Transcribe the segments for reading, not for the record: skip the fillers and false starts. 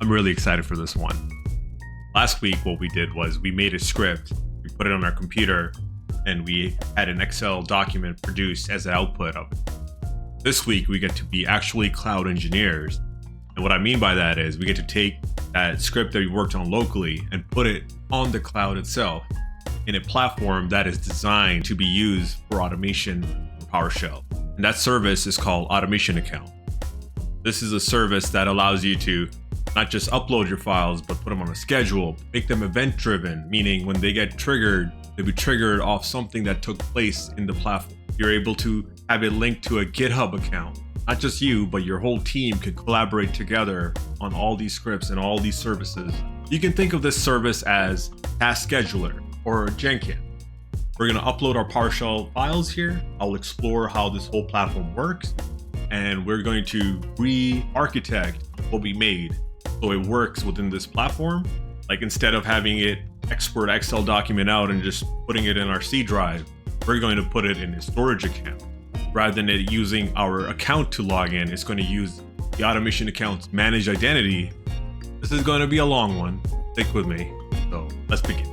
I'm really excited for this one. Last week, what we did was we made a script, we put it on our computer, and we had an Excel document produced as an output of it. This week, we get to be actually cloud engineers. And what I mean by that is we get to take that script that we worked on locally and put it on the cloud itself in a platform that is designed to be used for automation for PowerShell. And that service is called Automation Account. This is a service that allows you to not just upload your files, but put them on a schedule, make them event-driven, meaning when they get triggered, they'll be triggered off something that took place in the platform. You're able to have it linked to a GitHub account. Not just you, but your whole team can collaborate together on all these scripts and all these services. You can think of this service as Task Scheduler or Jenkins. We're going to upload our PowerShell files here. I'll explore how this whole platform works, and we're going to re-architect what we made so it works within this platform. Like, instead of having it export Excel document out and just putting it in our C drive, we're going to put it in a storage account. Rather than it using our account to log in, it's going to use the Automation Account's managed identity. This is going to be a long one. Stick with me. So let's begin.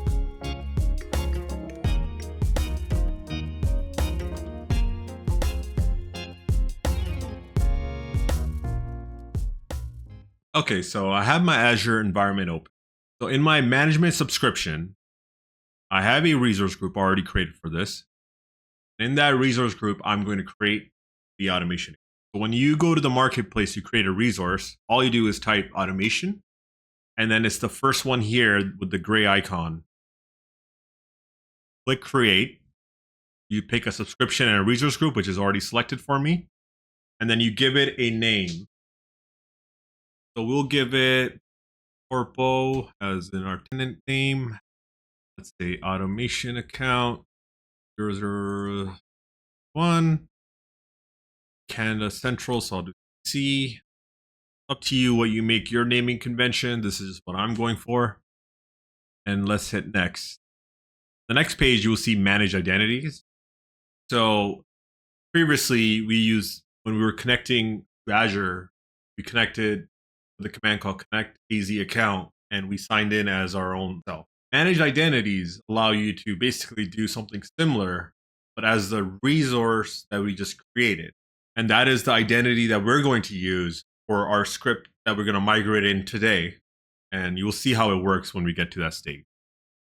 Okay, so I have my Azure environment open. So in my management subscription, I have a resource group already created for this. In that resource group, I'm going to create the automation. So when you go to the marketplace, you create a resource, all you do is type automation, and then it's the first one here with the gray icon. Click create. You pick a subscription and a resource group, which is already selected for me, and then you give it a name. So we'll give it Corpo as in our tenant name. Let's say automation account 001 Canada Central. So I'll do C. Up to you what you make your naming convention. This is what I'm going for. And let's hit next. The next page, you will see manage identities. So previously we used, when we were connecting to Azure, we connected with a command called connect AZ account, and we signed in as our own self. Managed identities allow you to basically do something similar, but as the resource that we just created. And that is the identity that we're going to use for our script that we're going to migrate in today. And you will see how it works when we get to that stage.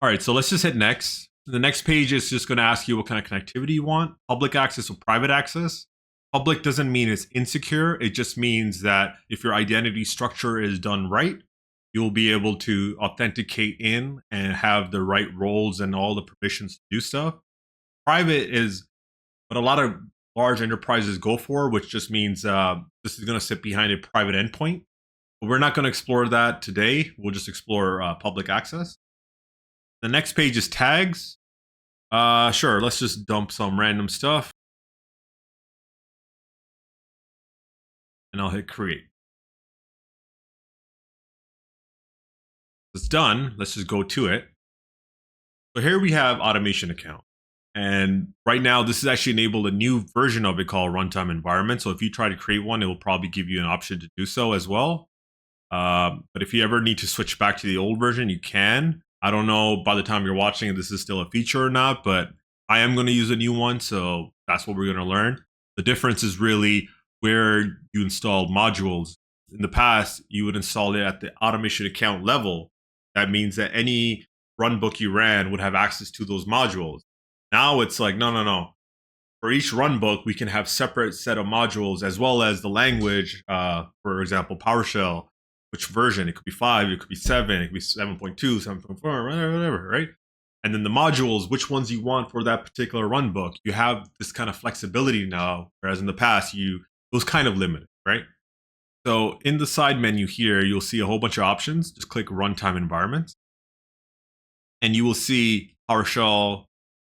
All right, so let's just hit next. The next page is just going to ask you what kind of connectivity you want, public access or private access. Public doesn't mean it's insecure. It just means that if your identity structure is done right, you'll be able to authenticate in and have the right roles and all the permissions to do stuff. Private is what a lot of large enterprises go for, which just means this is going to sit behind a private endpoint. But we're not going to explore that today. We'll just explore public access. The next page is tags. Sure, let's just dump some random stuff. And I'll hit create. It's done. Let's just go to it. So here we have automation account. And right now, this is actually enabled a new version of it called runtime environment. So if you try to create one, it will probably give you an option to do so as well. But if you ever need to switch back to the old version, you can. I don't know by the time you're watching if this is still a feature or not, but I am going to use a new one. So that's what we're going to learn. The difference is really where you install modules. In the past, you would install it at the automation account level. That means that any runbook you ran would have access to those modules. Now it's like, no. For each runbook, we can have separate set of modules as well as the language. For example, PowerShell, which version? It could be 5, it could be 7, it could be 7.2, 7.4, whatever, right? And then the modules, which ones you want for that particular runbook. You have this kind of flexibility now, whereas in the past, it was kind of limited, right? So in the side menu here, you'll see a whole bunch of options. Just click Runtime Environments. And you will see PowerShell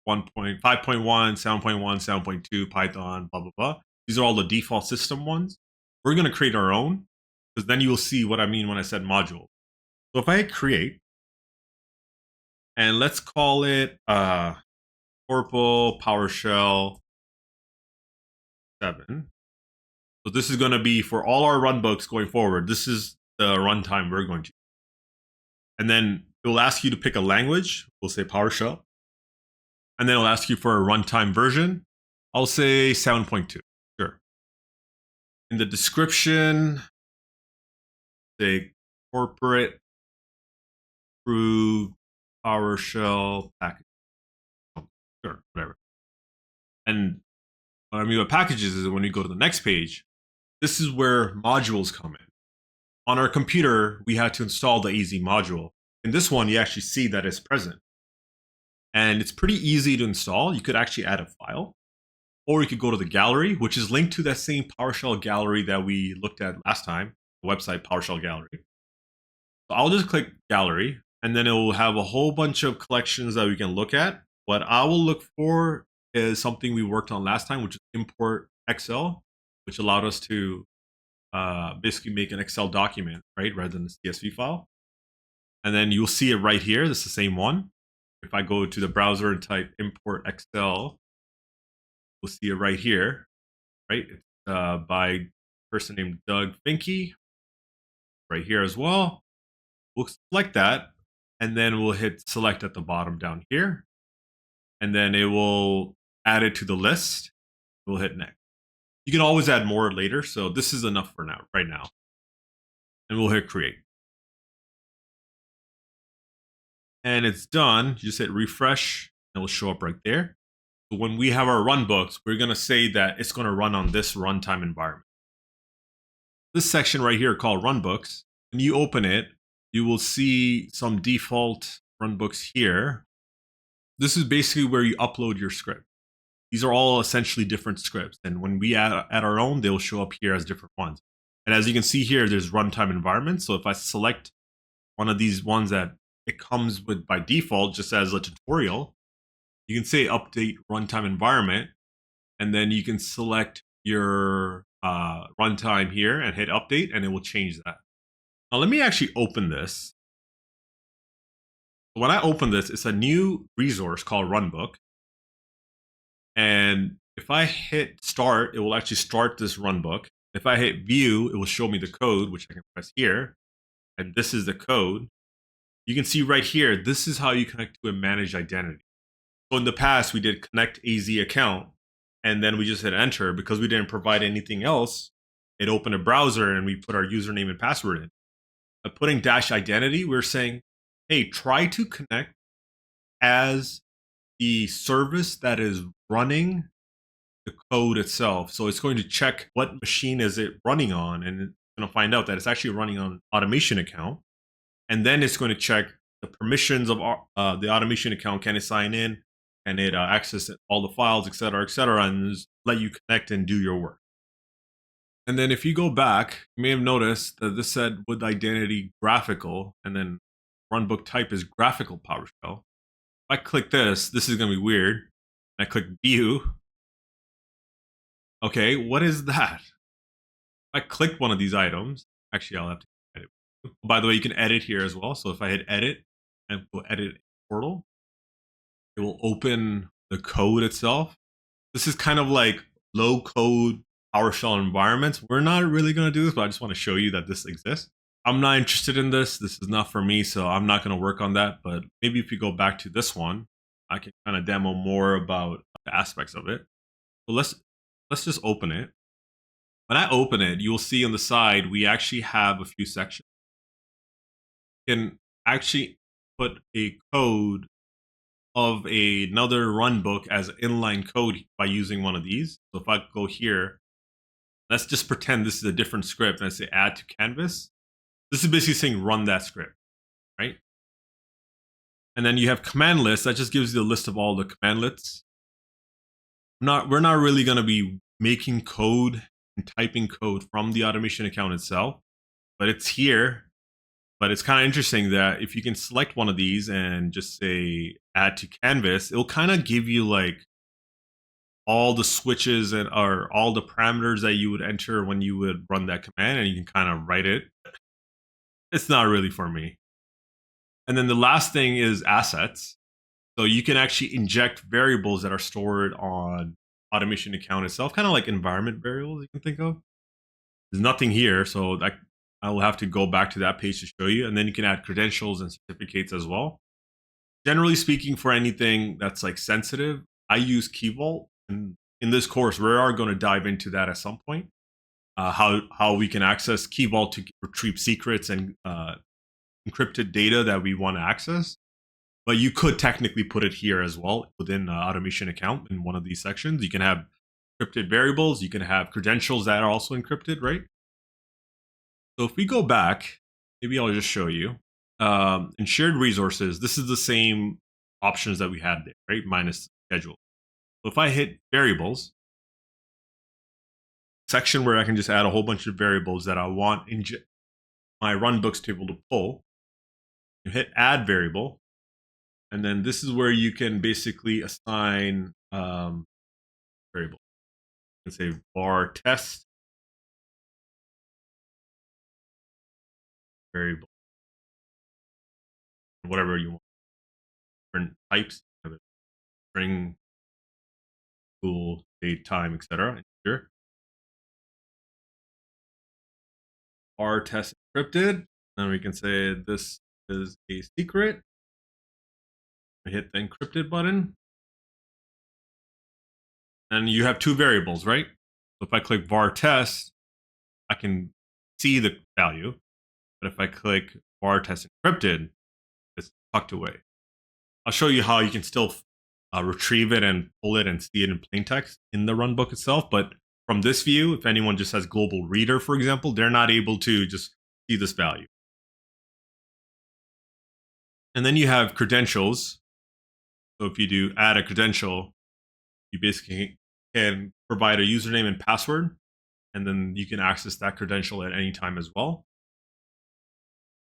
1.5.1, 7.1, 7.2, Python, blah, blah, blah. These are all the default system ones. We're going to create our own, because then you will see what I mean when I said module. So if I hit create, and let's call it Corpo PowerShell 7. So this is going to be for all our runbooks going forward. This is the runtime we're going to. And then it will ask you to pick a language. We'll say PowerShell. And then it'll ask you for a runtime version. I'll say 7.2. Sure. In the description, say corporate approved PowerShell package. Oh, sure, whatever. And what I mean by packages is when you go to the next page, this is where modules come in. On our computer, we had to install the AZ module. In this one, you actually see that it's present. And it's pretty easy to install. You could actually add a file. Or you could go to the gallery, which is linked to that same PowerShell gallery that we looked at last time, the website PowerShell Gallery. So I'll just click gallery, and then it will have a whole bunch of collections that we can look at. What I will look for is something we worked on last time, which is import Excel, which allowed us to basically make an Excel document, right, rather than a CSV file. And then you'll see it right here. This is the same one. If I go to the browser and type import Excel, we'll see it right here, right? It's by a person named Doug Finke, right here as well. We'll select that, and then we'll hit select at the bottom down here. And then it will add it to the list. We'll hit next. You can always add more later, so this is enough for now, right now. And we'll hit create. And it's done. You just hit refresh, and it will show up right there. So when we have our runbooks, we're going to say that it's going to run on this runtime environment. This section right here called Runbooks, when you open it, you will see some default runbooks here. This is basically where you upload your script. These are all essentially different scripts. And when we add our own, they'll show up here as different ones. And as you can see here, there's runtime environments. So if I select one of these ones that it comes with by default, just as a tutorial, you can say update runtime environment, and then you can select your runtime here and hit update, and it will change that. Now let me actually open this. When I open this, it's a new resource called Runbook. And if I hit start, it will actually start this Runbook. If I hit view, it will show me the code, which I can press here. And this is the code. You can see right here, this is how you connect to a managed identity. So in the past, we did connect AZ account, and then we just hit enter. Because we didn't provide anything else, it opened a browser and we put our username and password in. By putting dash identity, we're saying, hey, try to connect as the service that is running the code itself. So it's going to check what machine is it running on, and it's going to find out that it's actually running on automation account. And then it's going to check the permissions of the automation account. Can it sign in? Can it access all the files, et cetera, and just let you connect and do your work. And then if you go back, you may have noticed that this said with identity graphical, and then runbook type is graphical PowerShell. If I click this is going to be weird. And I click view. Okay, what is that? If I click one of these items, actually I'll have to edit. By the way, you can edit here as well. So if I hit edit and go edit portal, it will open the code itself. This is kind of like low code PowerShell environments. We're not really going to do this, but I just want to show you that this exists. I'm not interested in this. This is not for me, so I'm not going to work on that. But maybe if you go back to this one, I can kind of demo more about the aspects of it. So let's just open it. When I open it, you'll see on the side, we actually have a few sections. You can actually put a code of another runbook as inline code by using one of these. So if I go here, let's just pretend this is a different script and I say add to canvas. This is basically saying run that script, right? And then you have command list. That just gives you the list of all the commandlets. We're not really going to be making code and typing code from the automation account itself, but it's here. But it's kind of interesting that if you can select one of these and just say add to canvas, it'll kind of give you like all the switches and or all the parameters that you would enter when you would run that command, and you can kind of write it. It's not really for me. And then the last thing is assets. So you can actually inject variables that are stored on automation account itself, kind of like environment variables you can think of. There's nothing here, so I will have to go back to that page to show you. And then you can add credentials and certificates as well. Generally speaking, for anything that's like sensitive, I use Key Vault. And in this course, we are going to dive into that at some point. How we can access Key Vault to retrieve secrets and encrypted data that we want to access. But you could technically put it here as well within Automation Account in one of these sections. You can have encrypted variables. You can have credentials that are also encrypted, right? So if we go back, maybe I'll just show you. In shared resources, this is the same options that we had there, right? Minus schedule. So if I hit variables, section where I can just add a whole bunch of variables that I want in my Runbooks table to pull, you hit add variable. And then this is where you can basically assign variable. Let's say var test variable, whatever you want. Different types, string, tool, date, time, etc. Sure. Var test encrypted. And we can say this is a secret. I hit the encrypted button. And you have two variables, right? So if I click var test, I can see the value. But if I click var test encrypted, it's tucked away. I'll show you how you can still retrieve it and pull it and see it in plain text in the runbook itself. But from this view, if anyone just has global reader, for example, they're not able to just see this value. And then you have credentials. So if you do add a credential, you basically can provide a username and password, and then you can access that credential at any time as well.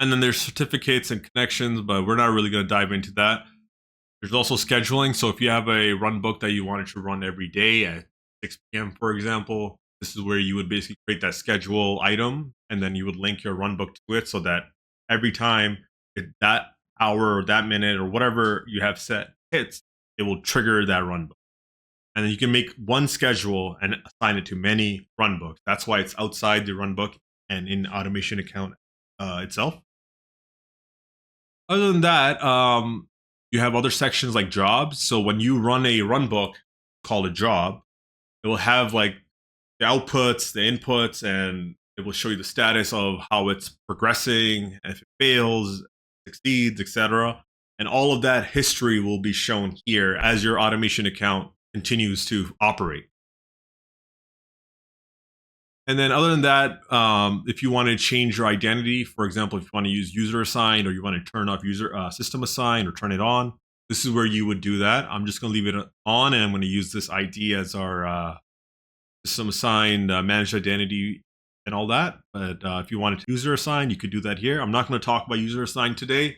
And then there's certificates and connections, but we're not really going to dive into that. There's also scheduling. So if you have a runbook that you wanted to run every day at 6 p.m., for example, this is where you would basically create that schedule item, and then you would link your runbook to it so that every time that hour or that minute or whatever you have set hits, it will trigger that runbook. And then you can make one schedule and assign it to many runbooks. That's why it's outside the runbook and in Automation Account itself. Other than that, you have other sections like jobs. So when you run a runbook called a job, it will have like the outputs, the inputs, and it will show you the status of how it's progressing, and if it fails, succeeds, etc. And all of that history will be shown here as your automation account continues to operate. And then other than that, if you want to change your identity, for example, if you want to use user assigned or you want to turn off user system assigned or turn it on, this is where you would do that. I'm just going to leave it on, and I'm going to use this ID as our system assigned managed identity and all that. But if you wanted to user assigned, you could do that here. I'm not going to talk about user assigned today,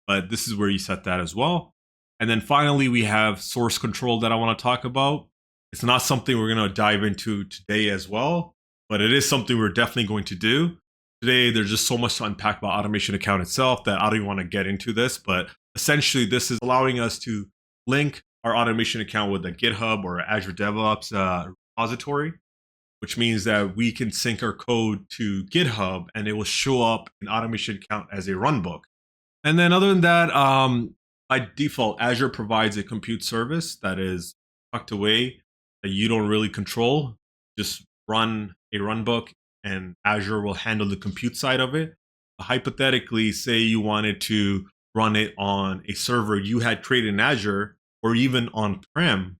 but this is where you set that as well. And then finally, we have source control that I want to talk about. It's not something we're going to dive into today as well, but it is something we're definitely going to do. Today, there's just so much to unpack about Automation Account itself that I don't even want to get into this, but essentially this is allowing us to link our Automation Account with the GitHub or Azure DevOps repository, which means that we can sync our code to GitHub and it will show up in Automation Account as a runbook. And then other than that, by default, Azure provides a compute service that is tucked away that you don't really control. Just run a runbook and Azure will handle the compute side of it. Hypothetically, say you wanted to run it on a server you had created in Azure or even on-prem,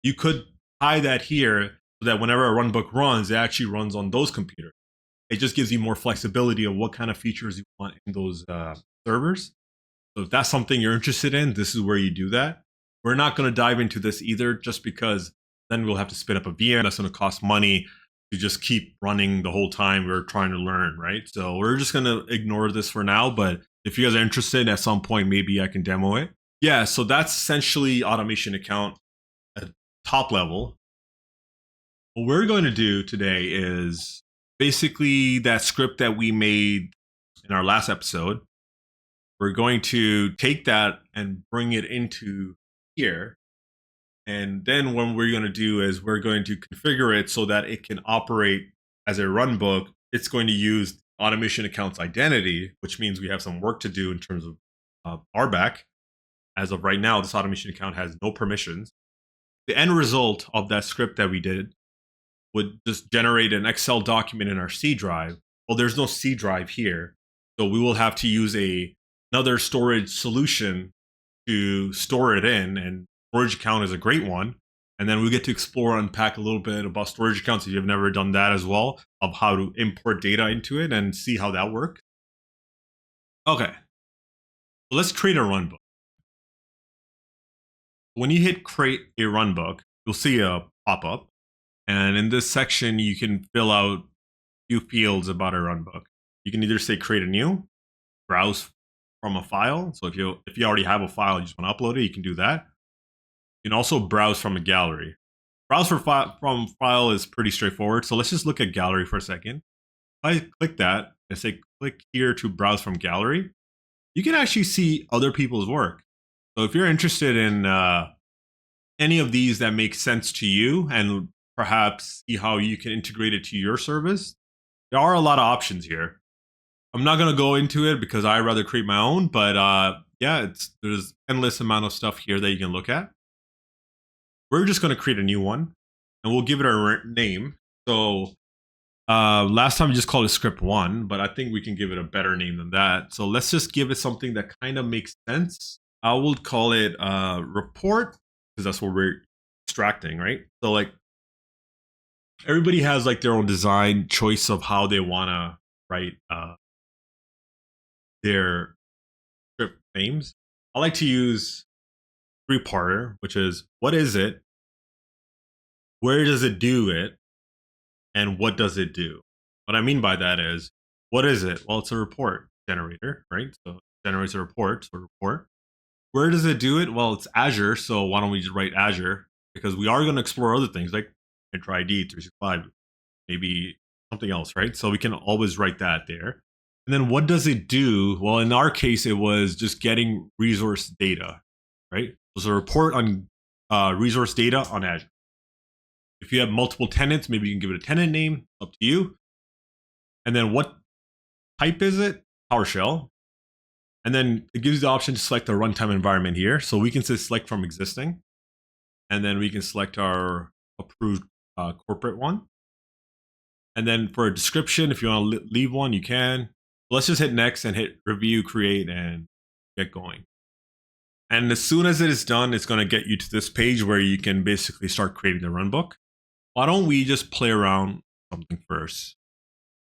you could tie that here so that whenever a runbook runs, it actually runs on those computers. It just gives you more flexibility of what kind of features you want in those servers. So if that's something you're interested in, this is where you do that. We're not going to dive into this either, just because then we'll have to spin up a VM. That's going to cost money to just keep running the whole time we're trying to learn, right? So we're just going to ignore this for now. But if you guys are interested, at some point, maybe I can demo it. Yeah, so that's essentially Automation Account at top level. What we're going to do today is basically that script that we made in our last episode. We're going to take that and bring it into here. And then what we're going to do is we're going to configure it so that it can operate as a runbook. It's going to use automation account's identity, which means we have some work to do in terms of RBAC. As of right now, this automation account has no permissions. The end result of that script that we did would just generate an Excel document in our C drive. Well, there's no C drive here, so we will have to use another storage solution to store it in, and storage account is a great one. And then we get to explore, unpack a little bit about storage accounts if you've never done that as well, of how to import data into it and see how that works. Okay, so let's create a runbook. When you hit create a runbook, you'll see a pop-up. And in this section, you can fill out a few fields about a runbook. You can either say create a new, browse from a file. So if you already have a file, you just want to upload it, you can do that. You can also browse from a gallery. Browse from file is pretty straightforward. So let's just look at gallery for a second. If I click that and say click here to browse from gallery, you can actually see other people's work. So if you're interested in any of these that make sense to you and perhaps see how you can integrate it to your service, there are a lot of options here. I'm not going to go into it because I rather create my own, but yeah, there's endless amount of stuff here that you can look at. We're just going to create a new one and we'll give it our name. So last time we just called it script 1, but I think we can give it a better name than that. So let's just give it something that kind of makes sense. I will call it report, because that's what we're extracting, right? So like everybody has like their own design choice of how they want to write their script names. I like to use three-parter, which is what is it, where does it do it, and what does it do? What I mean by that is, what is it? Well, it's a report generator, right? So it generates a report, so report. Where does it do it? Well, it's Azure, so why don't we just write Azure? Because we are going to explore other things like Entra ID, 365, maybe something else, right? So we can always write that there. And then what does it do? Well, in our case, it was just getting resource data, right? It was a report on resource data on Azure. If you have multiple tenants, maybe you can give it a tenant name, up to you. And then what type is it? PowerShell. And then it gives you the option to select the runtime environment here. So we can say select from existing. And then we can select our approved corporate one. And then for a description, if you want to leave one, you can. Let's just hit next and hit review, create, and get going. And as soon as it is done, it's going to get you to this page where you can basically start creating the runbook. Why don't we just play around with something first?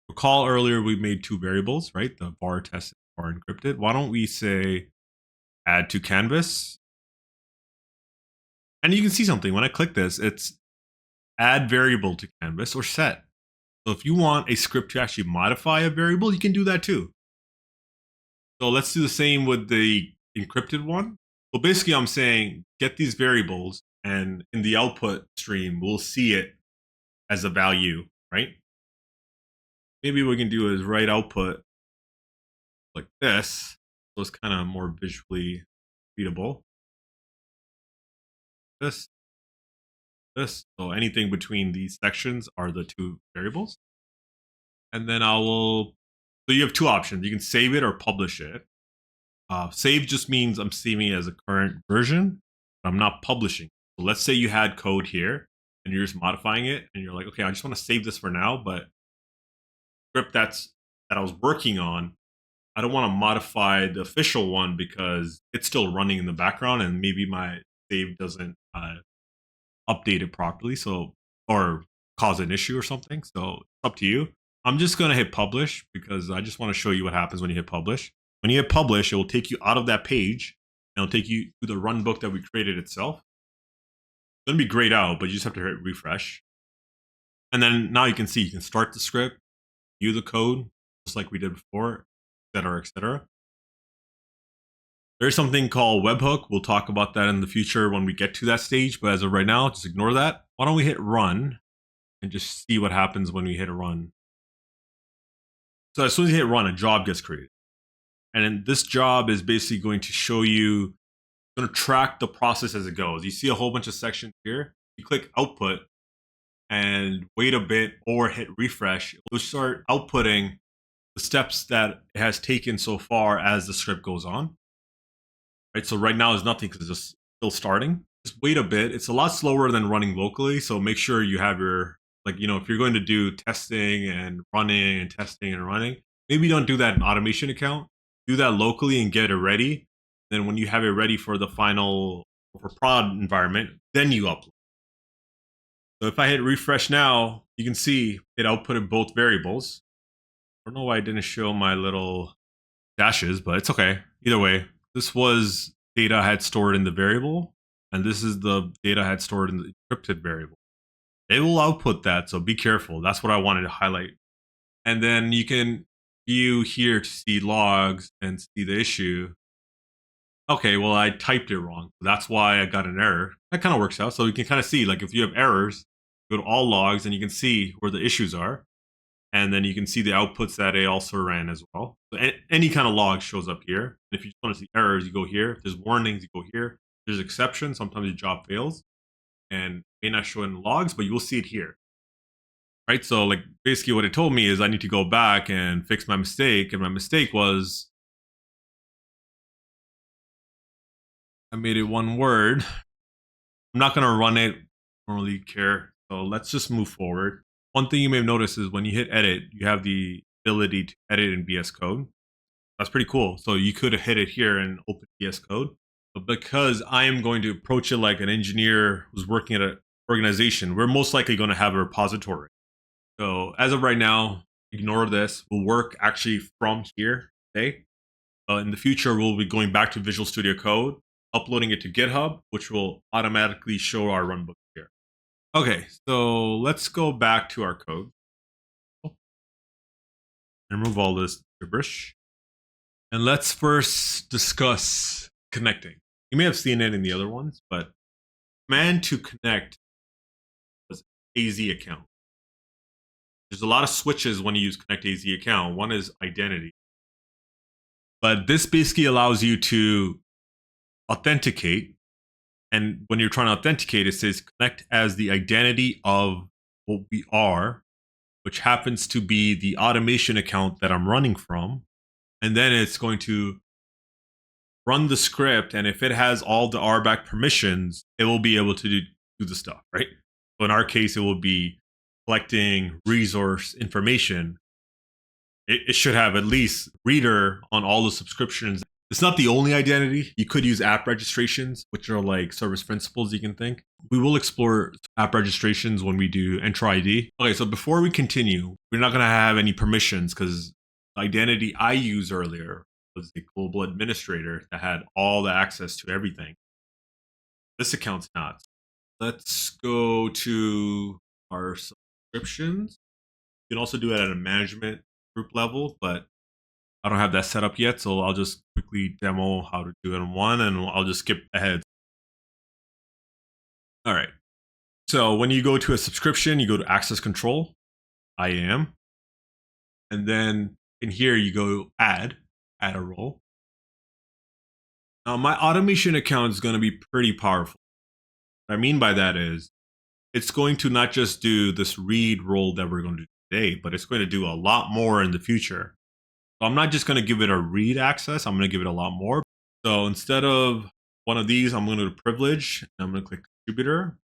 Recall earlier we made two variables, right? The var test and var encrypted. Why don't we say add to canvas? And you can see something. When I click this, it's add variable to canvas or set. So if you want a script to actually modify a variable, you can do that too. So let's do the same with the encrypted one. So basically I'm saying get these variables, and in the output stream, we'll see it as a value, right? Maybe what we can do is write output like this. So it's kind of more visually readable. This. So anything between these sections are the two variables. And then so you have two options. You can save it or publish it. Save just means I'm saving it as a current version, but I'm not publishing. So let's say you had code here and you're just modifying it and you're like, okay, I just want to save this for now, but script that I was working on, I don't want to modify the official one because it's still running in the background and maybe my save doesn't update it properly, or cause an issue or something. So it's up to you. I'm just going to hit publish because I just want to show you what happens when you hit publish. When you hit publish, it will take you out of that page and it'll take you to the runbook that we created itself. It's going to be grayed out, but you just have to hit refresh. And then now you can see, you can start the script, view the code, just like we did before, et cetera, et cetera. There's something called webhook. We'll talk about that in the future when we get to that stage, but as of right now, just ignore that. Why don't we hit run and just see what happens when we hit a run. So as soon as you hit run, a job gets created. And then this job is basically going to show you, going to track the process as it goes. You see a whole bunch of sections here. You click output and wait a bit or hit refresh. It will start outputting the the steps that it has taken so far as the script goes on. Right, so right now is nothing because it's just still starting. Just wait a bit. It's a lot slower than running locally, so make sure you have your, like, if you're going to do testing and running and testing and running, maybe don't do that in automation account. Do that locally and get it ready. Then when you have it ready for the final for prod environment, then you upload. So if I hit refresh now, you can see it outputted both variables. I don't know why I didn't show my little dashes, but it's okay. Either way, this was data I had stored in the variable, and this is the data I had stored in the encrypted variable. They will output that, so be careful. That's what I wanted to highlight. And then you can view here to see logs and see the issue. Okay, well, I typed it wrong. That's why I got an error. That kind of works out. So you can kind of see, like, if you have errors, go to all logs and you can see where the issues are. And then you can see the outputs that it also ran as well. So any kind of log shows up here. And if you just want to see errors, you go here. If there's warnings, you go here. If there's exceptions, sometimes your job fails and may not show in logs, but you will see it here. Right? So like basically what it told me is I need to go back and fix my mistake. And my mistake was I made it one word. I'm not going to run it. I don't really care. So let's just move forward. One thing you may have noticed is when you hit edit, you have the ability to edit in VS Code. That's pretty cool. So you could hit it here and open VS Code. But because I am going to approach it like an engineer who's working at an organization, we're most likely going to have a repository. So as of right now, ignore this. We'll work actually from here today. In the future, we'll be going back to Visual Studio Code, uploading it to GitHub, which will automatically show our runbook here. Okay, so let's go back to our code. Remove all this gibberish. And let's first discuss connecting. You may have seen it in the other ones, but command to connect was AZ account. There's a lot of switches when you use connect AZ account. One is identity. But this basically allows you to authenticate. And when you're trying to authenticate, it says connect as the identity of what we are, which happens to be the automation account that I'm running from. And then it's going to run the script. And if it has all the RBAC permissions, it will be able to do the stuff, right? So in our case, it will be collecting resource information. It should have at least reader on all the subscriptions. It's not the only identity. You could use app registrations, which are like service principals you can think. We will explore app registrations when we do Enter ID. Okay, so before we continue, we're not going to have any permissions because the identity I used earlier was a global administrator that had all the access to everything. This account's not. Let's go to our subscriptions. You can also do it at a management group level, but I don't have that set up yet, so I'll just quickly demo how to do it in one, and I'll just skip ahead. All right. So when you go to a subscription, you go to access control, IAM, and then in here you go add a role. Now my automation account is going to be pretty powerful. What I mean by that is it's going to not just do this read role that we're going to do today, but it's going to do a lot more in the future. So I'm not just going to give it a read access. I'm going to give it a lot more. So instead of one of these, I'm going to go to privilege. And I'm going to click contributor.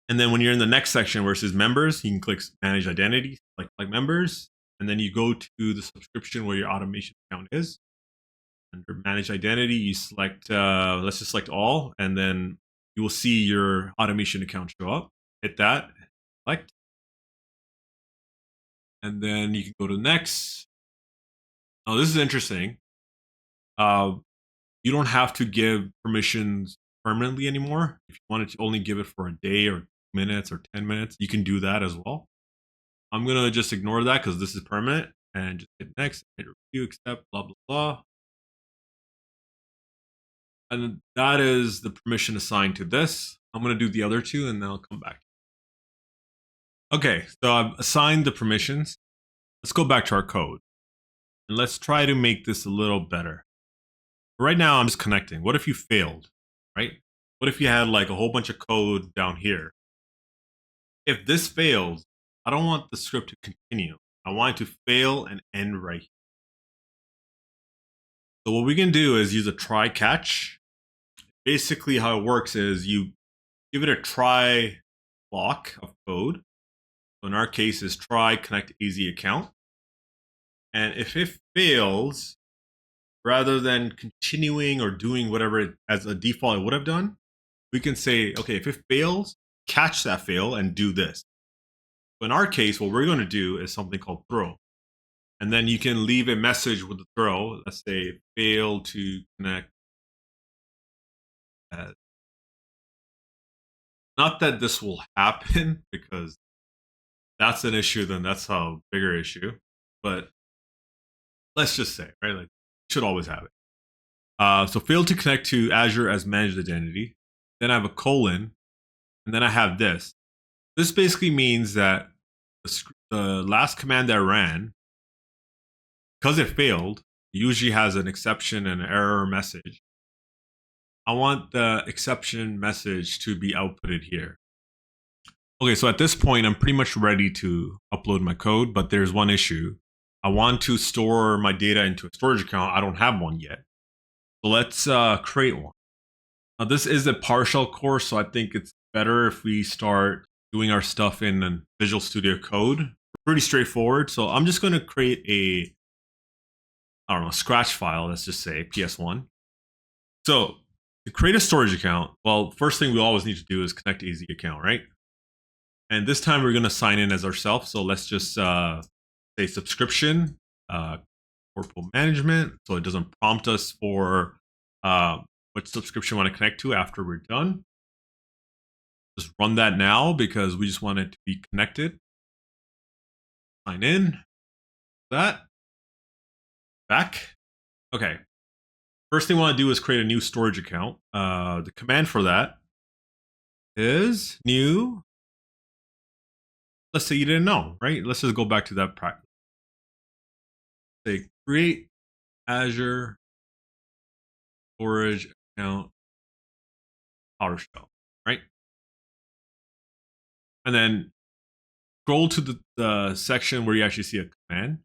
And then when you're in the next section where it says members, you can click manage identity, like members. And then you go to the subscription where your automation account is. Under manage identity, you select, let's just select all. And then you will see your automation account show up. Hit that, select. And then you can go to next. Now, this is interesting. You don't have to give permissions permanently anymore. If you wanted to only give it for a day or minutes or 10 minutes, you can do that as well. I'm going to just ignore that because this is permanent and just hit next, hit review, accept, blah, blah, blah. And that is the permission assigned to this. I'm going to do the other two and then I'll come back. Okay, so I've assigned the permissions. Let's go back to our code. And let's try to make this a little better. Right now, I'm just connecting. What if you failed, right? What if you had like a whole bunch of code down here? If this fails, I don't want the script to continue. I want it to fail and end right here. So what we can do is use a try catch. Basically how it works is you give it a try block of code. So in our case is try connect AZ account. And if it fails, rather than continuing or doing whatever it, as a default it would have done, we can say, okay, if it fails, catch that fail and do this. So in our case, what we're going to do is something called throw. And then you can leave a message with the throw. Let's say fail to connect. Not that this will happen because that's an issue, then that's a bigger issue. But let's just say, right, like should always have it. So fail to connect to Azure as managed identity. Then I have a colon, and then I have this. This basically means that the last command that I ran, because it failed, usually has an exception and an error message. I want the exception message to be outputted here. Okay, so at this point, I'm pretty much ready to upload my code, but there's one issue. I want to store my data into a storage account. I don't have one yet. So let's create one. Now, this is a PowerShell course, so I think it's better if we start doing our stuff in Visual Studio Code. Pretty straightforward. So I'm just going to create a, I don't know, Scratch file. Let's just say PS1. So to create a storage account, well, first thing we always need to do is connect AZ account, right? And this time we're going to sign in as ourselves. So let's just say subscription, corporate management. So it doesn't prompt us for what subscription we want to connect to after we're done. Just run that now because we just want it to be connected. Sign in. That. Back. Okay. First thing we want to do is create a new storage account. The command for that is new. Let's say you didn't know, right? Let's just go back to that practice. Say create Azure storage account PowerShell, right? And then scroll to the section where you actually see a command.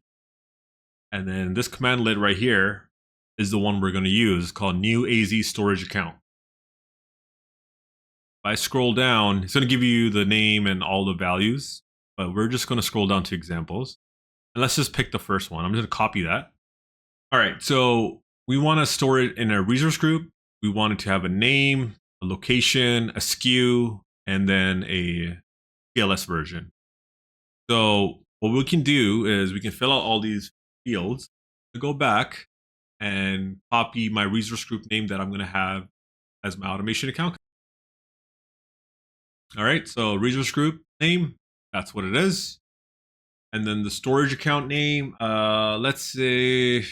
And then this command lid right here is the one we're going to use. It's called new AZ storage account. If I scroll down, it's going to give you the name and all the values, but we're just going to scroll down to examples. And let's just pick the first one. I'm going to copy that. All right, so we want to store it in a resource group. We want it to have a name, a location, a SKU, and then a TLS version. So what we can do is we can fill out all these fields. To go back and copy my resource group name that I'm going to have as my automation account. All right, so resource group name, that's what it is. And then the storage account name, let's say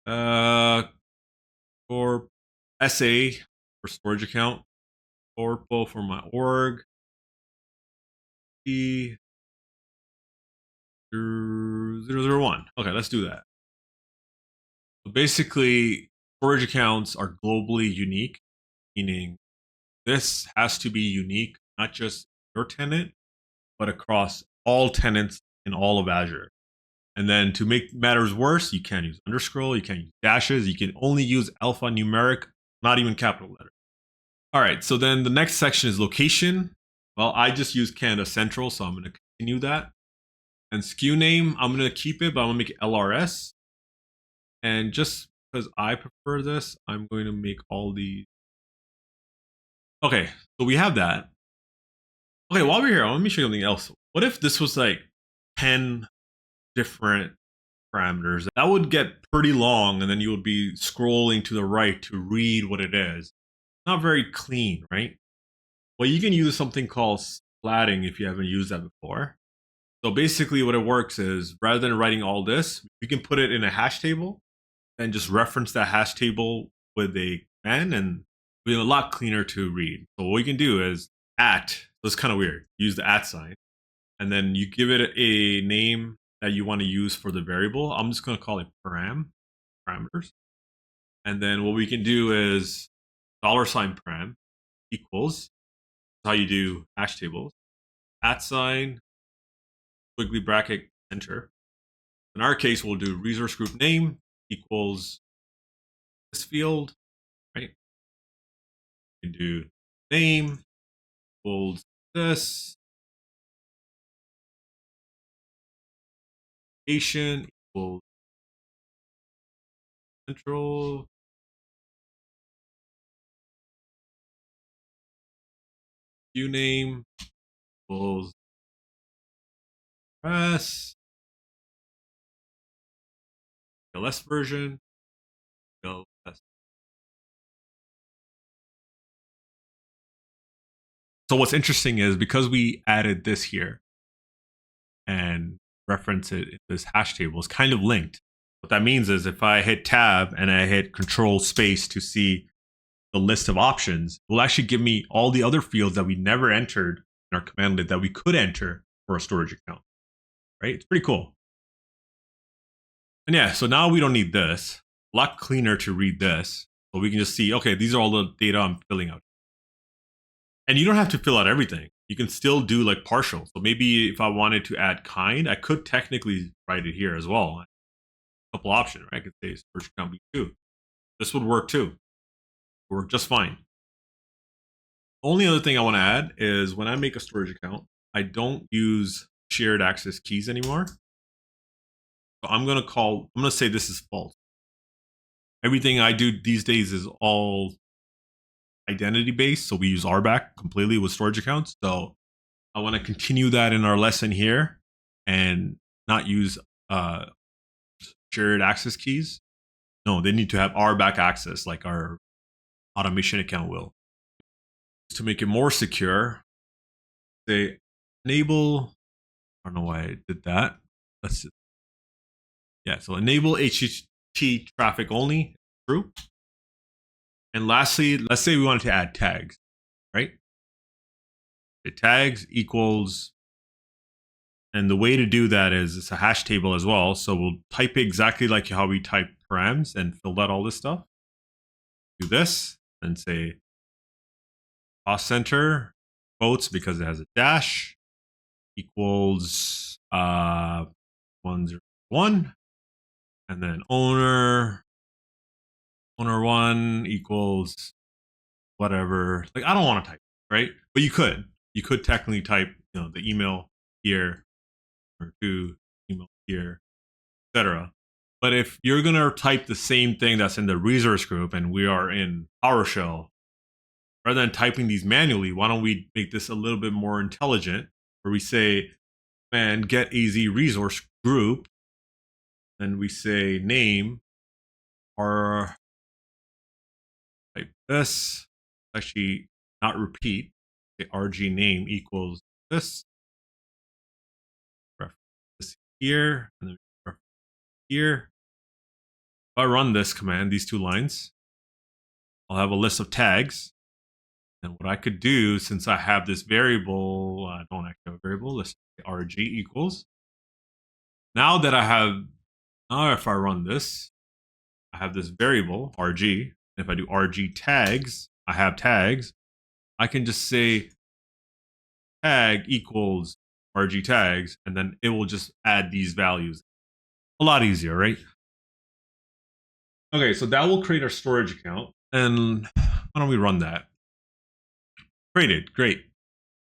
for SA for storage account, Corpo for my org, P001. Okay, let's do that. So basically, storage accounts are globally unique, meaning this has to be unique, not just your tenant, but across all tenants in all of Azure. And then to make matters worse, you can't use underscore, you can't use dashes, you can only use alphanumeric, not even capital letters. All right, so then the next section is location. Well, I just use Canada Central, so I'm going to continue that. And SKU name, I'm going to keep it, but I'm going to make it LRS. And just because I prefer this, I'm going to make all the. Okay, so we have that. Okay, while we're here, let me show you something else. What if this was like 10 different parameters? That would get pretty long, and then you would be scrolling to the right to read what it is. Not very clean, right? Well, you can use something called splatting if you haven't used that before. So basically what it works is rather than writing all this, you can put it in a hash table and just reference that hash table with a command, and it'll be a lot cleaner to read. So what you can do is @ so it's kind of weird. Use the @ sign, and then you give it a name that you want to use for the variable. I'm just going to call it parameters. And then what we can do is $param equals, how you do hash tables, @ sign, squiggly bracket, enter. In our case, we'll do resource group name equals this field, right? We can do name equals this, location equals central, view name equals press, LS version, LS. So what's interesting is because we added this here and reference it in this hash table, it's kind of linked. What that means is if I hit tab and I hit control space to see the list of options, it will actually give me all the other fields that we never entered in our command line that we could enter for a storage account, right? It's pretty cool. And yeah, so now we don't need this. A lot cleaner to read this. So we can just see, okay, these are all the data I'm filling out. And you don't have to fill out everything. You can still do like partial. So maybe if I wanted to add kind, I could technically write it here as well. A couple options, right? I could say storage account B2. This would work too. Work just fine. Only other thing I want to add is when I make a storage account, I don't use shared access keys anymore. So I'm going to say this is false. Everything I do these days is all identity based. So we use RBAC completely with storage accounts. So I want to continue that in our lesson here and not use shared access keys. No, they need to have RBAC access like our automation account will. To make it more secure, they enable, I don't know why I did that. So enable HTTP traffic only, true. And lastly, let's say we wanted to add tags, right? The tags equals, and the way to do that is it's a hash table as well. So we'll type exactly like how we type params and fill out all this stuff. Do this and say cost center quotes because it has a dash equals 101, and then owner one equals whatever. Like I don't want to type, right? But you could technically type, the email here or to email here, etc. But if you're gonna type the same thing that's in the resource group and we are in PowerShell, rather than typing these manually, why don't we make this a little bit more intelligent? Where we say, man, get AZ resource group, and we say name or type this. Actually, not repeat. The RG name equals this. Reference this here, and then reference here. If I run this command, these two lines, I'll have a list of tags. And what I could do, since I have this variable, I don't actually have a variable, let's say RG equals. Now if I run this, I have this variable, RG. If I do RG tags, I have tags. I can just say tag equals RG tags, and then it will just add these values. A lot easier, right? Okay, so that will create our storage account. And why don't we run that? Created, great.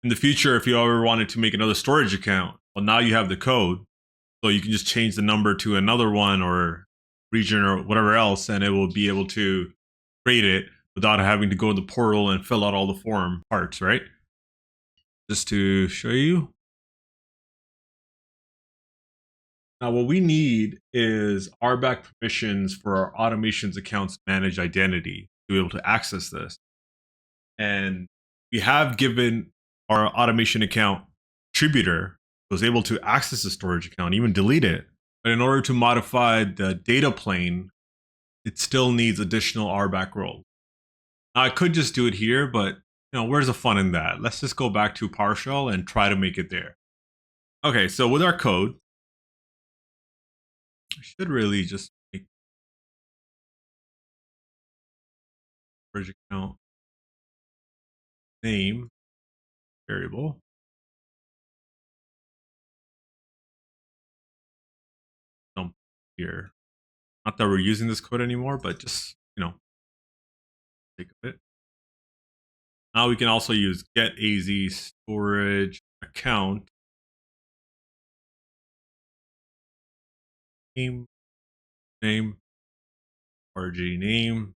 In the future, if you ever wanted to make another storage account, well, now you have the code. So you can just change the number to another one or region or whatever else, and it will be able to create it without having to go in the portal and fill out all the form parts, right? Just to show you. Now, what we need is RBAC permissions for our automations accounts managed identity to be able to access this. And we have given our automation account contributor was able to access the storage account, even delete it. But in order to modify the data plane, it still needs additional RBAC roles. Now, I could just do it here, but where's the fun in that? Let's just go back to PowerShell and try to make it there. Okay, so with our code, I should really just make storage account name variable. here. Not that we're using this code anymore, but just, take a bit. Now we can also use get AZ storage account name RG name.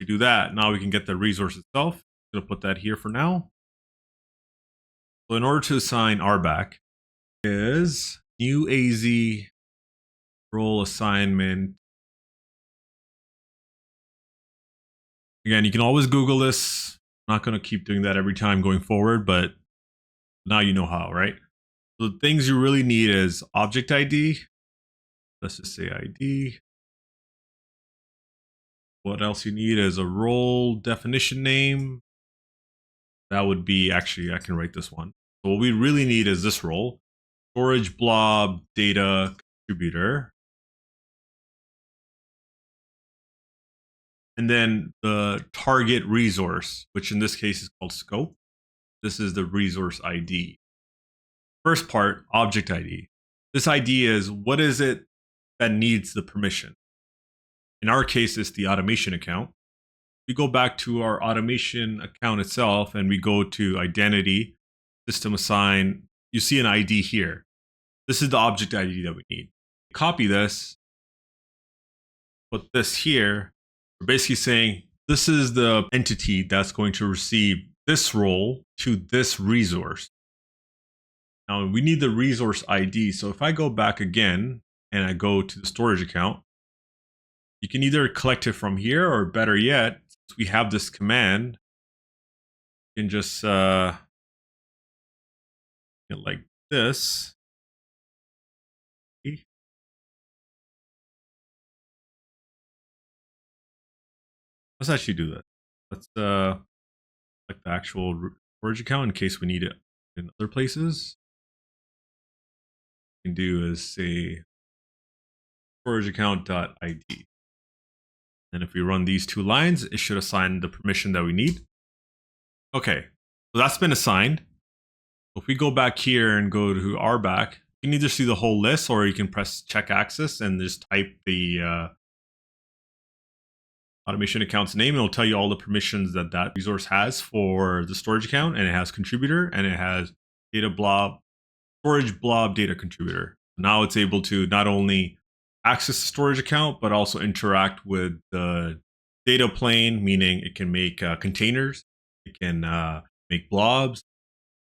We do that. Now we can get the resource itself. I'm going to put that here for now. So in order to assign RBAC is new AZ role assignment. Again, you can always Google this. I'm not going to keep doing that every time going forward, but now you know how, right? So the things you really need is object ID. Let's just say ID. What else you need is a role definition name. That would be, actually, I can write this one. So what we really need is this role, storage blob data contributor. And then the target resource, which in this case is called scope. This is the resource ID. First part, object ID. This ID is what is it that needs the permission? In our case, it's the automation account. We go back to our automation account itself and we go to identity, system assign. You see an ID here. This is the object ID that we need. Copy this, put this here. We're basically saying this is the entity that's going to receive this role to this resource. Now we need the resource ID. So if I go back again and I go to the storage account, you can either collect it from here or better yet, we have this command. You can just like this. Let's actually do that. Let's like the actual storage account in case we need it in other places. What we can do is say storage account.id. And if we run these two lines, it should assign the permission that we need. Okay, so that's been assigned. If we go back here and go to RBAC, you can either see the whole list or you can press check access and just type the automation account's name. It'll tell you all the permissions that that resource has for the storage account, and it has contributor and it has data blob, storage blob data contributor. Now it's able to not only access the storage account, but also interact with the data plane, meaning it can make containers, it can make blobs.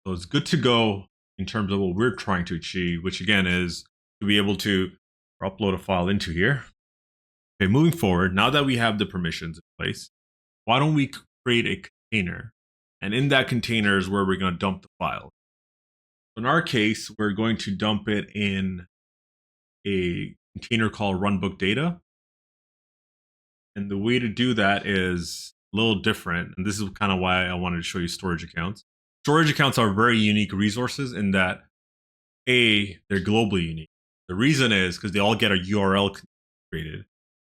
So it's good to go in terms of what we're trying to achieve, which again is to be able to upload a file into here. Okay, moving forward, now that we have the permissions in place, why don't we create a container? And in that container is where we're going to dump the file. In our case, we're going to dump it in a container called Runbook data. And the way to do that is a little different. And this is kind of why I wanted to show you storage accounts. Storage accounts are very unique resources in that A, they're globally unique. The reason is because they all get a URL created.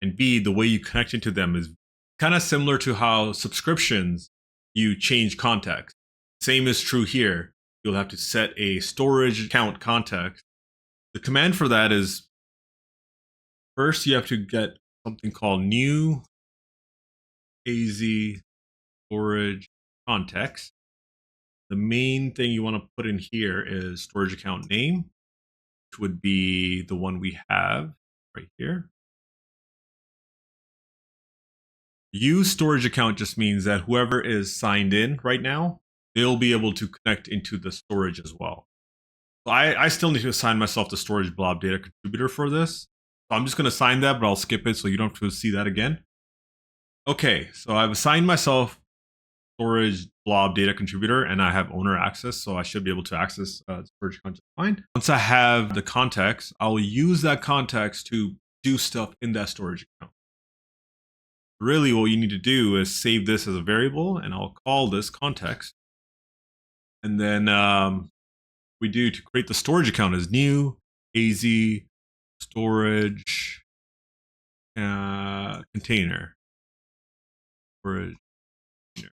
And B, the way you connect into them is kind of similar to how subscriptions, you change context. Same is true here. You'll have to set a storage account context. The command for that is, first you have to get something called new AZ storage context. The main thing you want to put in here is storage account name, which would be the one we have right here. Use storage account just means that whoever is signed in right now, they'll be able to connect into the storage as well. So I still need to assign myself the storage blob data contributor for this. So I'm just going to assign that, but I'll skip it so you don't have to see that again. Okay, so I've assigned myself storage blob data contributor and I have owner access, so I should be able to access storage account just fine. Once I have the context, I'll use that context to do stuff in that storage account. Really, what you need to do is save this as a variable, and I'll call this context. And then we do to create the storage account is new AZ storage container. Storage container.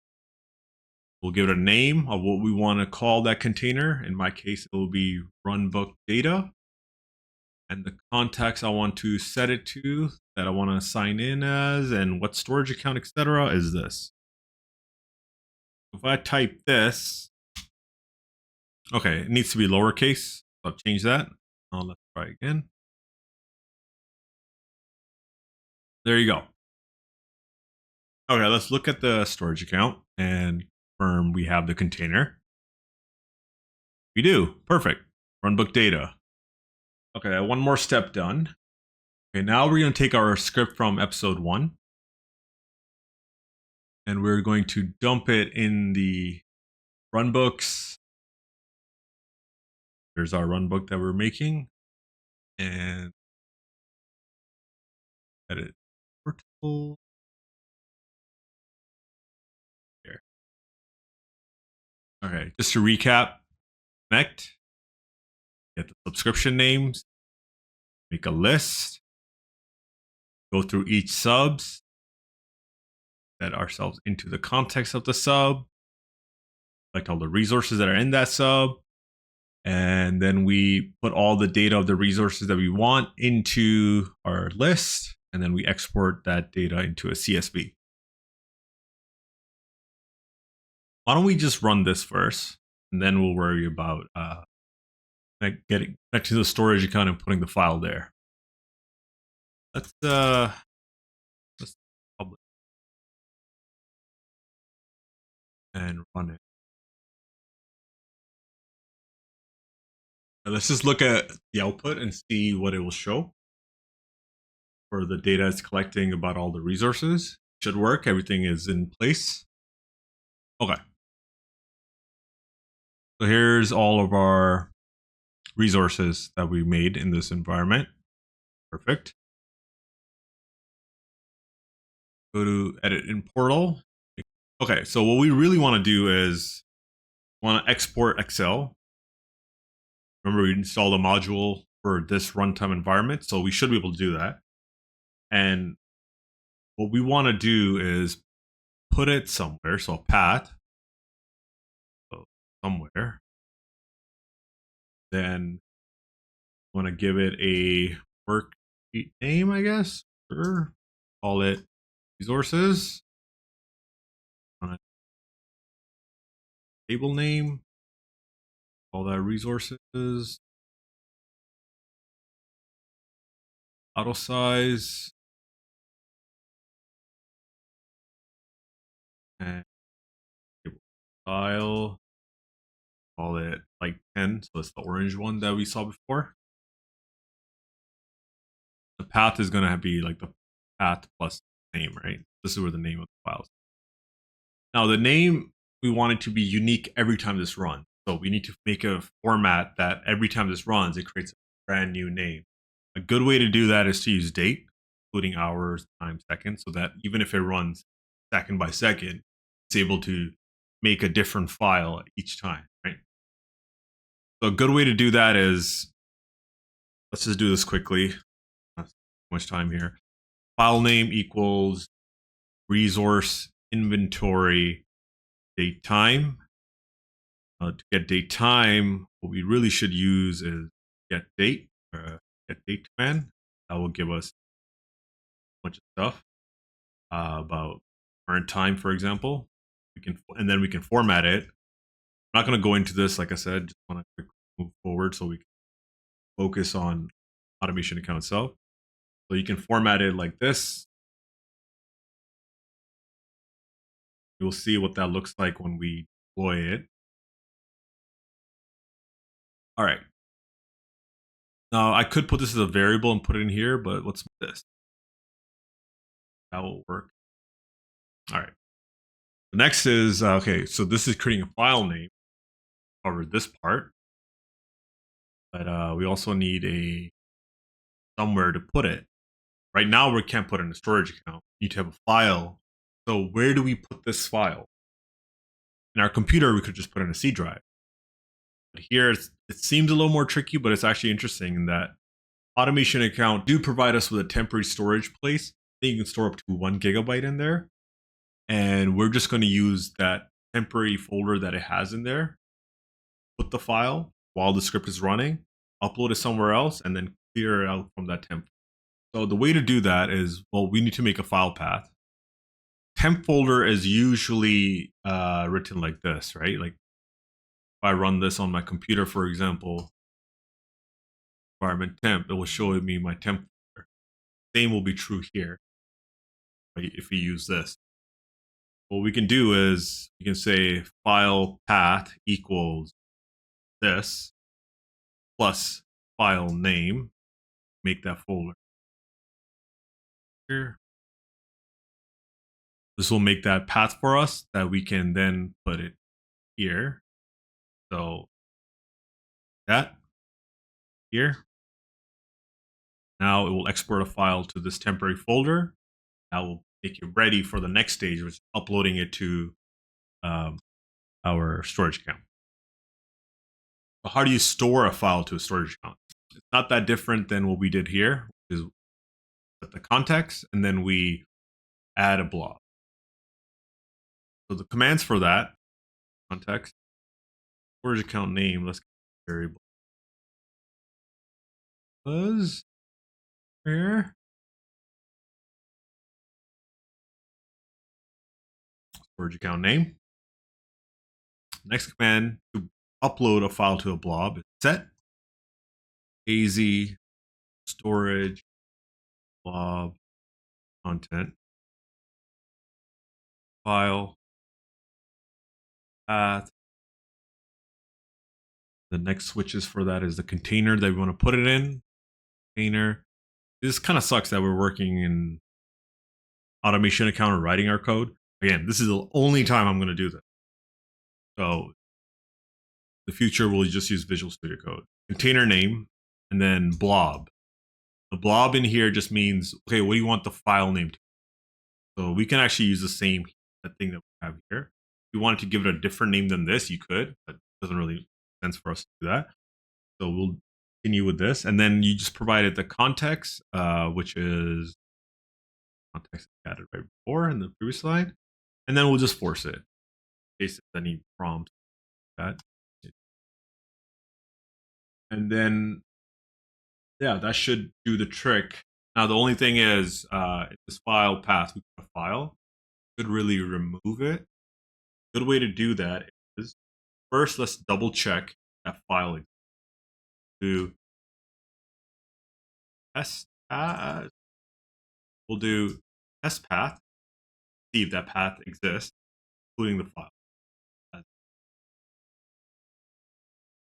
We'll give it a name of what we want to call that container. In my case, it will be Runbook data. And the context I want to set it to, that I want to sign in as, and what storage account, etc., is this. If I type this, okay, it needs to be lowercase. So I'll change that. Let's try again. There you go. Okay, let's look at the storage account and confirm we have the container. We do. Perfect. Runbook data. Okay, one more step done. Okay, now we're going to take our script from episode 1 and we're going to dump it in the runbooks. There's our runbook that we're making, and edit vertical. Here. Okay, just to recap, connect, get the subscription names, make a list, go through each subs, set ourselves into the context of the sub, select all the resources that are in that sub, and then we put all the data of the resources that we want into our list, and then we export that data into a CSV. Why don't we just run this first, and then we'll worry about getting back to the storage account and putting the file there. Let's publish and run it. Now let's just look at the output and see what it will show for the data it's collecting about all the resources. Should work. Everything is in place. Okay. So here's all of our resources that we made in this environment. Perfect. Go to edit in portal. Okay, so what we really want to do is want to export Excel. Remember, we installed a module for this runtime environment, so we should be able to do that. And what we want to do is put it somewhere, so path, so somewhere. Then want to give it a worksheet name, I guess. Sure. Call it resources. Table name. Call that resources. Auto size. And table style. Call it like 10. So it's the orange one that we saw before. The path is going to be like the path plus name, right? This is where the name of the file is. Now the name, we want it to be unique every time this runs. So we need to make a format that every time this runs, it creates a brand new name. A good way to do that is to use date, including hours, time, seconds, so that even if it runs second by second, it's able to make a different file each time, right? So a good way to do that is, let's just do this quickly. Not too much time here. File name equals resource inventory date time. To get date time, what we really should use is get date command. That will give us a bunch of stuff about current time, for example. And then we can format it. I'm not going to go into this, like I said. Just want to move forward so we can focus on automation account itself. So you can format it like this. You'll see what that looks like when we deploy it. All right. Now I could put this as a variable and put it in here, but what's this? That will work. All right. The next is, okay, so this is creating a file name. Covered this part. But we also need a somewhere to put it. Right now we can't put it in a storage account. We need to have a file. So where do we put this file? In our computer, we could just put it in a C drive. But here, it seems a little more tricky, but it's actually interesting in that Automation Account do provide us with a temporary storage place. I think you can store up to 1 gigabyte in there. And we're just going to use that temporary folder that it has in there, put the file while the script is running, upload it somewhere else, and then clear it out from that temp. So the way to do that is, well, we need to make a file path. Temp folder is usually written like this, right? Like if I run this on my computer, for example, environment temp, it will show me my temp folder. Same will be true here, right? If we use this. What we can do is we can say file path equals this plus file name, make that folder here. This will make that path for us that we can then put it here. So that here. Now it will export a file to this temporary folder. That will make it ready for the next stage, which is uploading it to our storage account. So how do you store a file to a storage account? It's not that different than what we did here, which is set the context, and then we add a blob. So the commands for that, context, storage account name, let's get a variable. Was here. Storage account name. Next command to upload a file to a blob is set az storage blob content file path. The next switches for that is the container that we want to put it in. Container. This kind of sucks that we're working in automation account or writing our code. Again, this is the only time I'm going to do this. So the future we'll just use Visual Studio Code. Container name and then blob. The blob in here just means, okay, what do you want the file name to be? So we can actually use the same thing that we have here. If you wanted to give it a different name than this, you could, but it doesn't really make sense for us to do that. So we'll continue with this. And then you just provided the context, which is context added right before in the previous slide. And then we'll just force it in case there's any prompts. That. And then, yeah, that should do the trick. Now, the only thing is, this file path, we put a file, could really remove it. Good way to do that is, first, let's double check that file exists. Do test path. We'll do test path, see if that path exists, including the file.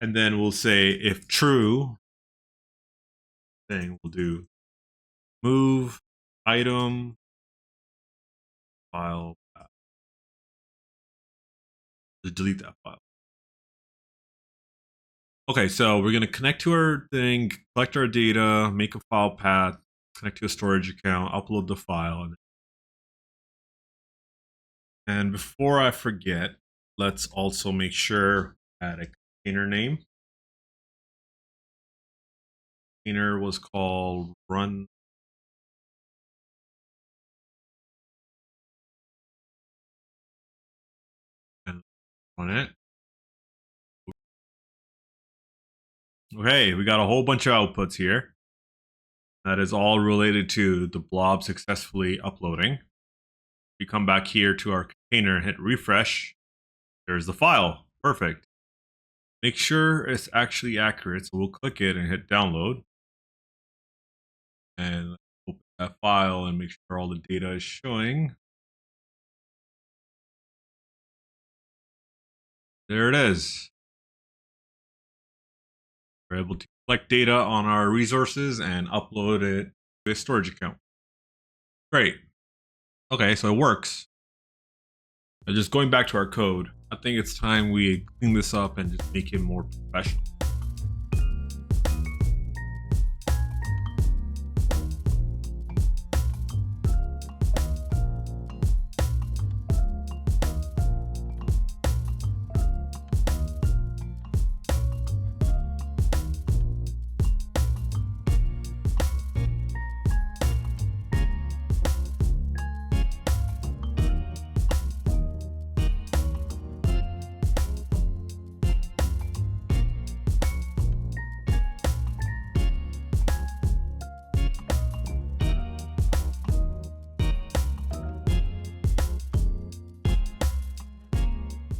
And then we'll say if true, then we'll do move item file path. To delete that file. Okay, so we're going to connect to our thing, collect our data, make a file path, connect to a storage account, upload the file. And before I forget, let's also make sure add a container name. Container was called run. And run it. Okay, we got a whole bunch of outputs here. That is all related to the blob successfully uploading. We come back here to our container and hit refresh. There's the file. Perfect. Make sure it's actually accurate. So we'll click it and hit download. And open that file and make sure all the data is showing. There it is. We're able to collect data on our resources and upload it to a storage account. Great. Okay, so it works. Now just going back to our code, I think it's time we clean this up and just make it more professional.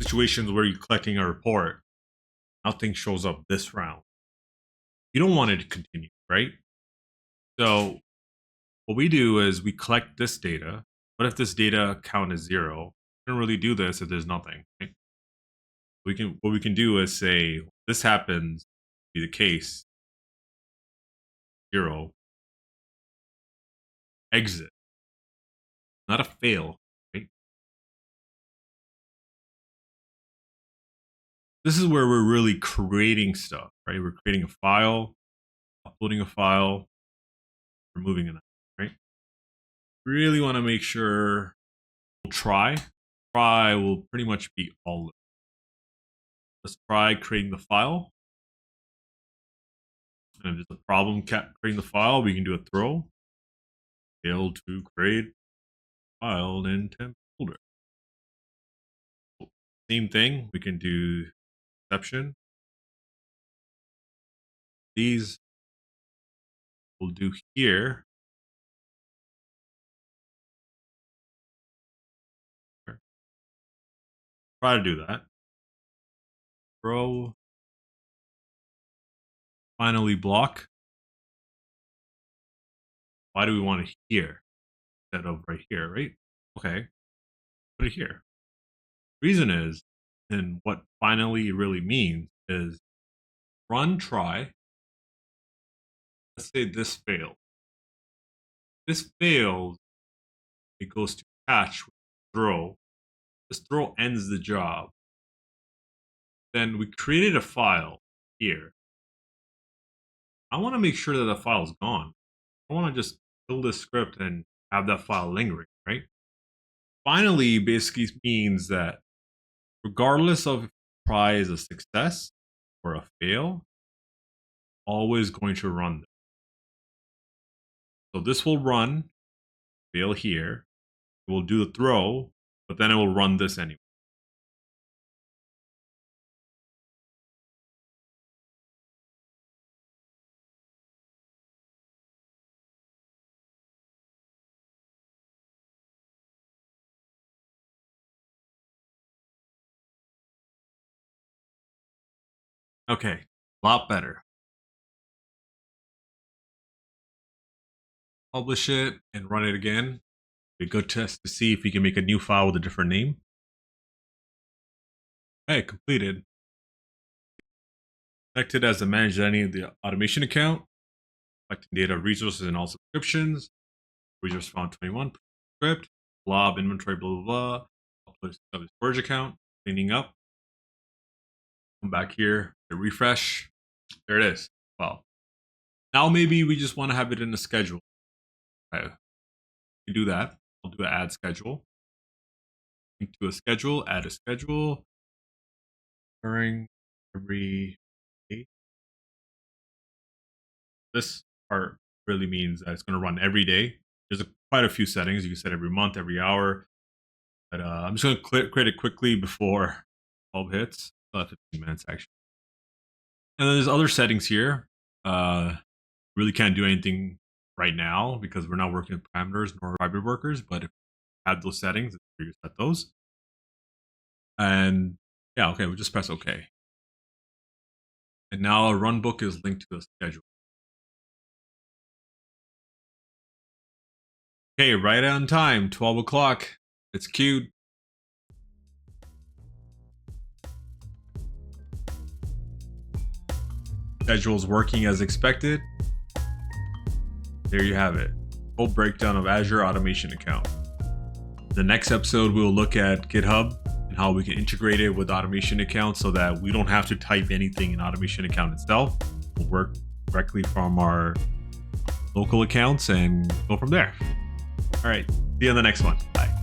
situations where you're collecting a report, nothing shows up this round. You don't want it to continue, right? So what we do is we collect this data. What if this data count is 0? We don't really do this if there's nothing. Right? What we can do is say this happens to be the case 0 exit, not a fail, right? This is where we're really creating stuff, right? We're creating a file, uploading a file, removing it, right? Really want to make sure we'll try will pretty much be all of it. Let's try creating the file. And if there's a problem creating the file, we can do a throw. Failed to create file in temp folder. Same thing, we can do exception. These we'll do here. Try to do that. Throw. Finally block. Why do we want it here instead of right here, right? Okay, put it here. Reason is, and what finally really means is run try. Let's say this failed. This failed, it goes to catch with throw. This throw ends the job. Then we created a file here. I want to make sure that the file is gone. I want to just build this script and have that file lingering, right? Finally basically means that regardless of if try is a success or a fail, always going to run this. So this will run, fail here. It will do the throw, but then it will run this anyway. Okay, a lot better. Publish it and run it again. Be a good test to see if we can make a new file with a different name. Okay, completed. Connected as the manager any of the automation account. Collecting data, resources, and all subscriptions. Resource found 21 script. Blob inventory, blah blah blah. Upload storage account. Cleaning up. Come back here. Hit refresh. There it is. Well, now maybe we just want to have it in a schedule. Okay. We can do that. I'll do an add schedule. Link to a schedule. Add a schedule. Occurring every day. This part really means that it's going to run every day. There's quite a few settings. You can set every month, every hour. But I'm just going to create it quickly before 12 hits. 15 minutes actually. And then there's other settings here. Really can't do anything right now because we're not working with parameters nor hybrid workers. But if you add those settings, you set those. And yeah, okay, we'll just press OK. And now our Runbook is linked to the schedule. Okay, right on time, 12 o'clock. It's queued. Schedule's working as expected. There you have it. Full breakdown of Azure Automation Account. The next episode, we'll look at GitHub and how we can integrate it with Automation Account so that we don't have to type anything in Automation Account itself. We'll work directly from our local accounts and go from there. All right, see you on the next one. Bye.